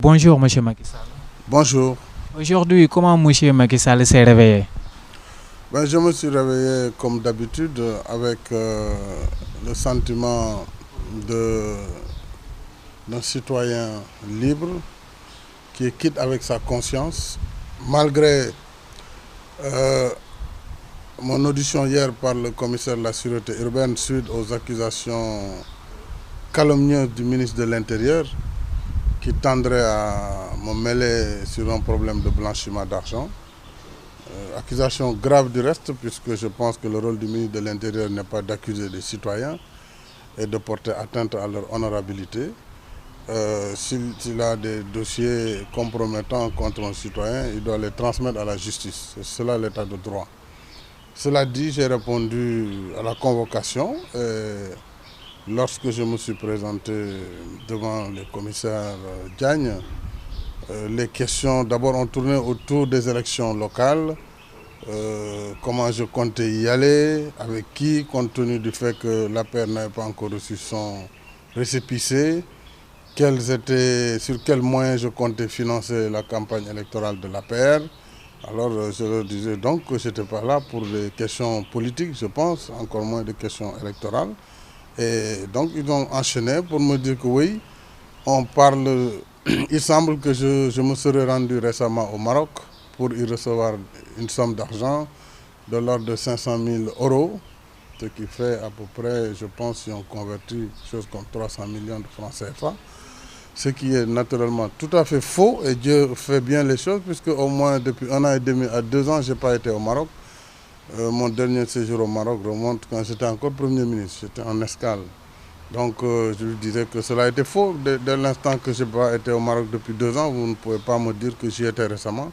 Bonjour, Monsieur Macky Sall. Bonjour. Aujourd'hui, comment Monsieur Macky Sall s'est réveillé? Je me suis réveillé comme d'habitude avec le sentiment de- d'un citoyen libre qui est quitte avec sa conscience, malgré euh, mon audition hier par le commissaire de la sûreté urbaine suite aux accusations calomnieuses du ministre de l'Intérieur qui tendrait à me mêler sur un problème de blanchiment d'argent. Accusation grave du reste, puisque je pense que le rôle du ministre de l'Intérieur n'est pas d'accuser des citoyens et de porter atteinte à leur honorabilité. S'il a des dossiers compromettants contre un citoyen, il doit les transmettre à la justice. C'est cela l'état de droit. Cela dit, j'ai répondu à la convocation et lorsque je me suis présenté devant le commissaire Diagne, les questions d'abord ont tourné autour des élections locales, comment je comptais y aller, avec qui, compte tenu du fait que l'APR n'avait pas encore reçu son récépissé, sur quels moyens je comptais financer la campagne électorale de l'APR. Alors je leur disais donc que je n'étais pas là pour des questions politiques, je pense, encore moins des questions électorales. Et donc ils ont enchaîné pour me dire que oui, on parle. Il semble que je me serais rendu récemment au Maroc pour y recevoir une somme d'argent de l'ordre de 500 000 euros, ce qui fait à peu près, je pense, si on convertit chose comme 300 millions de francs CFA, ce qui est naturellement tout à fait faux, et Dieu fait bien les choses, puisque au moins depuis 1 an et demi à 2 ans, je n'ai pas été au Maroc. Mon dernier séjour au Maroc remonte quand j'étais encore Premier ministre, j'étais en escale. Donc je lui disais que cela était faux. Dès l'instant que je n'ai pas été au Maroc depuis 2 ans, vous ne pouvez pas me dire que j'y étais récemment.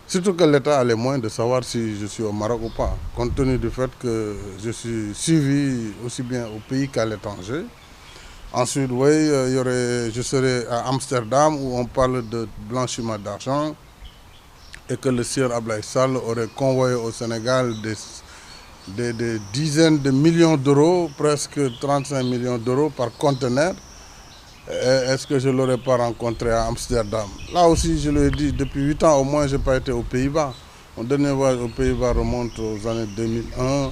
Surtout que l'État a les moyens de savoir si je suis au Maroc ou pas, compte tenu du fait que je suis suivi aussi bien au pays qu'à l'étranger. Ensuite, oui, je serai à Amsterdam où on parle de blanchiment d'argent et que le sieur Ablaye Sall aurait convoyé au Sénégal des dizaines de millions d'euros, presque 35 millions d'euros par conteneur. Est-ce que je ne l'aurais pas rencontré à Amsterdam? Là aussi, je lui ai dit, depuis 8 ans au moins, je n'ai pas été aux Pays-Bas. Mon dernier voyage aux Pays-Bas remonte aux années 2001,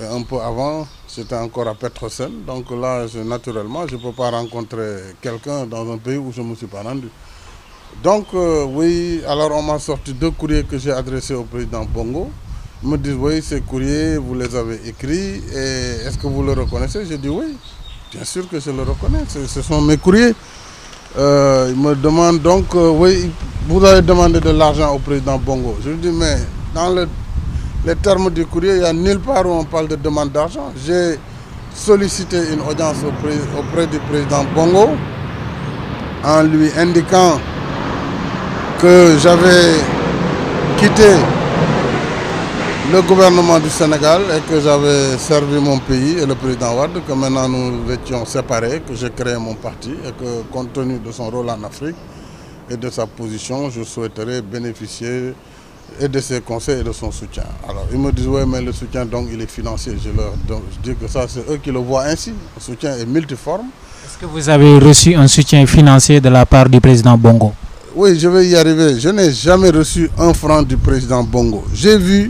et un peu avant, c'était encore à Petrosen. Donc là, naturellement, je ne peux pas rencontrer quelqu'un dans un pays où je ne me suis pas rendu. Donc oui, alors on m'a sorti 2 courriers que j'ai adressés au président Bongo. Ils me disent, oui, ces courriers, vous les avez écrits, et est-ce que vous le reconnaissez? J'ai dit oui, bien sûr que je le reconnais, ce sont mes courriers. Ils me demandent donc, oui, vous avez demandé de l'argent au président Bongo. Je lui dis, mais dans les termes du courrier, il n'y a nulle part où on parle de demande d'argent. J'ai sollicité une audience auprès du président Bongo en lui indiquant que j'avais quitté le gouvernement du Sénégal et que j'avais servi mon pays et le président Wade, que maintenant nous étions séparés, que j'ai créé mon parti et que compte tenu de son rôle en Afrique et de sa position, je souhaiterais bénéficier et de ses conseils et de son soutien. Alors ils me disent, oui, mais le soutien donc il est financier. Je dis que ça c'est eux qui le voient ainsi. Le soutien est multiforme. Est-ce que vous avez reçu un soutien financier de la part du président Bongo? Oui, je vais y arriver. Je n'ai jamais reçu un franc du président Bongo. J'ai vu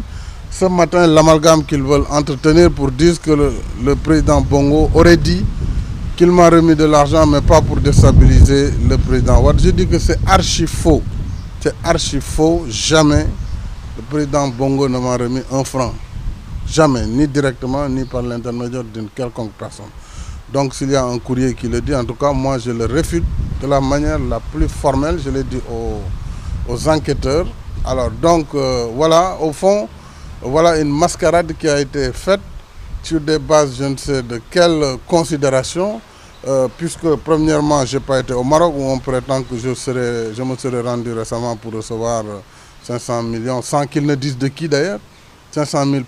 ce matin l'amalgame qu'ils veulent entretenir pour dire que le président Bongo aurait dit qu'il m'a remis de l'argent, mais pas pour déstabiliser le président Wade. Je dis que c'est archi faux. C'est archi faux. Jamais le président Bongo ne m'a remis un franc. Jamais, ni directement, ni par l'intermédiaire d'une quelconque personne. Donc s'il y a un courrier qui le dit, en tout cas, moi je le réfute de la manière la plus formelle, je l'ai dit aux enquêteurs. Alors donc voilà, au fond, voilà une mascarade qui a été faite sur des bases, je ne sais de quelle considération, puisque premièrement, je n'ai pas été au Maroc où on prétend que je me serais rendu récemment pour recevoir 500 millions, sans qu'ils ne disent de qui d'ailleurs, 500 000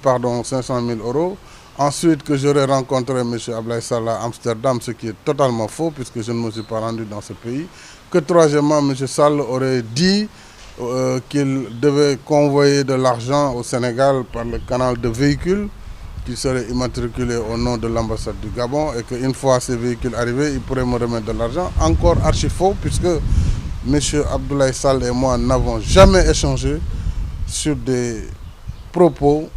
euros. Ensuite, que j'aurais rencontré M. Ablaye Sall à Amsterdam, ce qui est totalement faux, puisque je ne me suis pas rendu dans ce pays. Que troisièmement, M. Sall aurait dit qu'il devait convoyer de l'argent au Sénégal par le canal de véhicules qu'il serait immatriculé au nom de l'ambassade du Gabon et qu'une fois ces véhicules arrivés, il pourrait me remettre de l'argent. Encore archi faux, puisque M. Abdoulaye Sall et moi n'avons jamais échangé sur des propos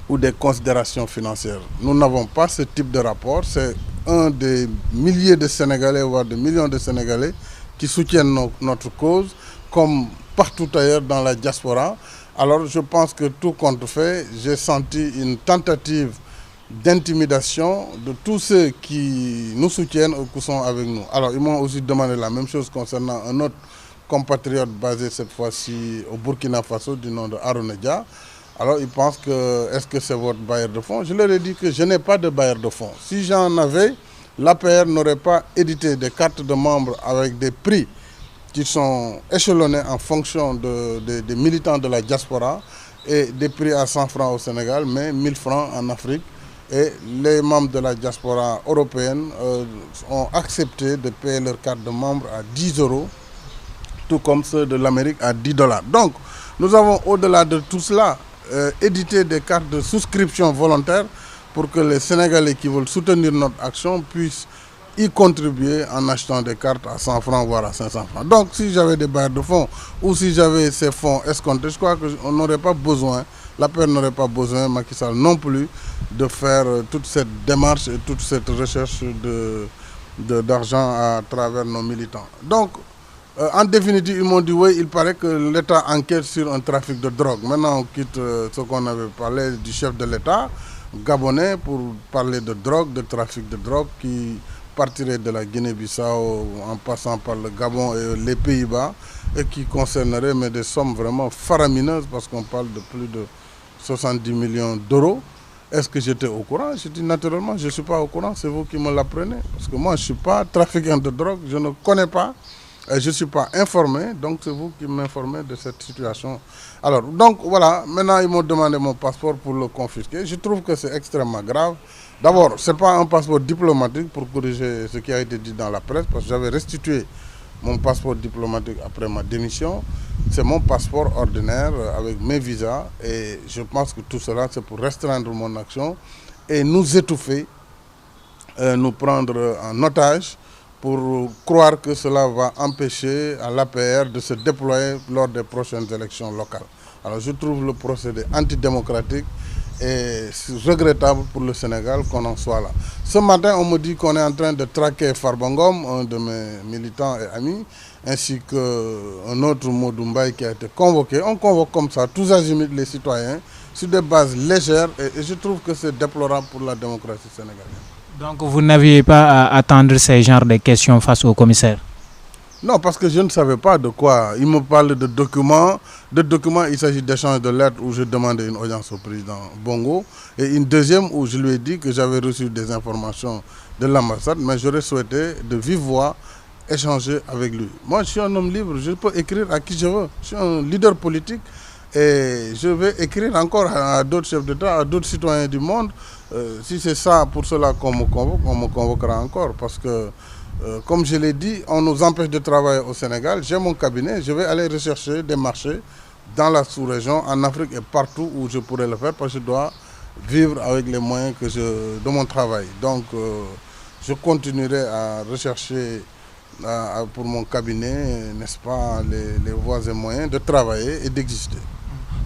ou des considérations financières. Nous n'avons pas ce type de rapport. C'est un des milliers de Sénégalais, voire des millions de Sénégalais qui soutiennent notre cause, comme partout ailleurs dans la diaspora. Alors je pense que tout compte fait, j'ai senti une tentative d'intimidation de tous ceux qui nous soutiennent ou qui sont avec nous. Alors ils m'ont aussi demandé la même chose concernant un autre compatriote basé cette fois-ci au Burkina Faso du nom de Harouna Dia. Alors ils pensent que est-ce que c'est votre bailleur de fonds? Je leur ai dit que je n'ai pas de bailleur de fonds. Si j'en avais, l'APR n'aurait pas édité des cartes de membres avec des prix qui sont échelonnés en fonction des militants de la diaspora et des prix à 100 francs au Sénégal, mais 1000 francs en Afrique. Et les membres de la diaspora européenne ont accepté de payer leur carte de membre à 10 €, tout comme ceux de l'Amérique à 10 $. Donc, nous avons au-delà de tout cela édité des cartes de souscription volontaire pour que les Sénégalais qui veulent soutenir notre action puissent y contribuer en achetant des cartes à 100 francs, voire à 500 francs. Donc, si j'avais des bailleurs de fonds ou si j'avais ces fonds escomptés, je crois qu'on n'aurait pas besoin, l'APR n'aurait pas besoin, Macky Sall non plus, de faire toute cette démarche et toute cette recherche d'argent à travers nos militants. Donc, en définitive, ils m'ont dit, oui, il paraît que l'État enquête sur un trafic de drogue. Maintenant, on quitte ce qu'on avait parlé du chef de l'État gabonais pour parler de drogue, de trafic de drogue qui partirait de la Guinée-Bissau en passant par le Gabon et les Pays-Bas et qui concernerait mais des sommes vraiment faramineuses parce qu'on parle de plus de 70 millions d'euros. Est-ce que j'étais au courant? Je dis naturellement, je ne suis pas au courant, c'est vous qui me l'apprenez. Parce que moi, je ne suis pas trafiquant de drogue, je ne connais pas, et je ne suis pas informé, donc c'est vous qui m'informez de cette situation. Alors, donc voilà, maintenant ils m'ont demandé mon passeport pour le confisquer. Je trouve que c'est extrêmement grave. D'abord, ce n'est pas un passeport diplomatique pour corriger ce qui a été dit dans la presse, parce que j'avais restitué mon passeport diplomatique après ma démission. C'est mon passeport ordinaire avec mes visas et je pense que tout cela, c'est pour restreindre mon action et nous étouffer, nous prendre en otage pour croire que cela va empêcher à l'APR de se déployer lors des prochaines élections locales. Alors je trouve le procédé antidémocratique et c'est regrettable pour le Sénégal qu'on en soit là. Ce matin, on me dit qu'on est en train de traquer Farbangom, un de mes militants et amis, ainsi qu'un autre Modou qui a été convoqué. On convoque comme ça tous azimuts les citoyens sur des bases légères et je trouve que c'est déplorable pour la démocratie sénégalaise. Donc vous n'aviez pas à attendre ces genres de questions face au commissaire? Non, parce que je ne savais pas de quoi. Il me parle de documents. De documents, il s'agit d'échanges de lettres où je demandais une audience au président Bongo. Et une deuxième où je lui ai dit que j'avais reçu des informations de l'ambassade, mais j'aurais souhaité de vive voix échanger avec lui. Moi, je suis un homme libre, je peux écrire à qui je veux. Je suis un leader politique et je vais écrire encore à d'autres chefs d'État, à d'autres citoyens du monde. Si c'est ça, pour cela qu'on me convoque, on me convoquera encore parce que comme je l'ai dit, on nous empêche de travailler au Sénégal. J'ai mon cabinet, je vais aller rechercher des marchés dans la sous-région, en Afrique et partout où je pourrais le faire parce que je dois vivre avec les moyens de mon travail. Donc, je continuerai à rechercher pour mon cabinet, n'est-ce pas, les voies et moyens de travailler et d'exister.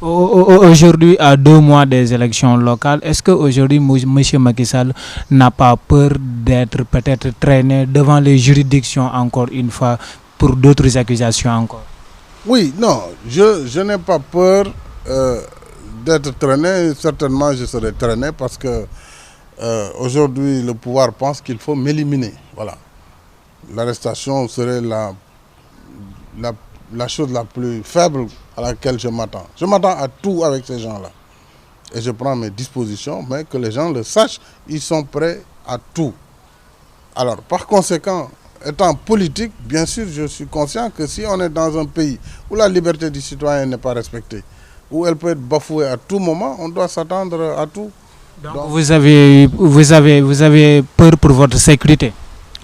Aujourd'hui, à 2 mois des élections locales, est-ce qu'aujourd'hui, M. Macky Sall n'a pas peur d'être peut-être traîné devant les juridictions encore une fois pour d'autres accusations encore? Oui, non, je n'ai pas peur d'être traîné. Certainement, je serai traîné parce que aujourd'hui, le pouvoir pense qu'il faut m'éliminer. Voilà. L'arrestation serait la chose la plus faible à laquelle je m'attends. Je m'attends à tout avec ces gens-là. Et je prends mes dispositions, mais que les gens le sachent, ils sont prêts à tout. Alors, par conséquent, étant politique, bien sûr, je suis conscient que si on est dans un pays où la liberté du citoyen n'est pas respectée, où elle peut être bafouée à tout moment, on doit s'attendre à tout. Donc vous avez peur pour votre sécurité?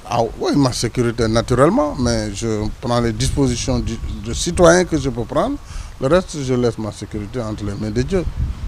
Ah oui, ma sécurité naturellement, mais je prends les dispositions de citoyen que je peux prendre. Le reste, je laisse ma sécurité entre les mains de Dieu.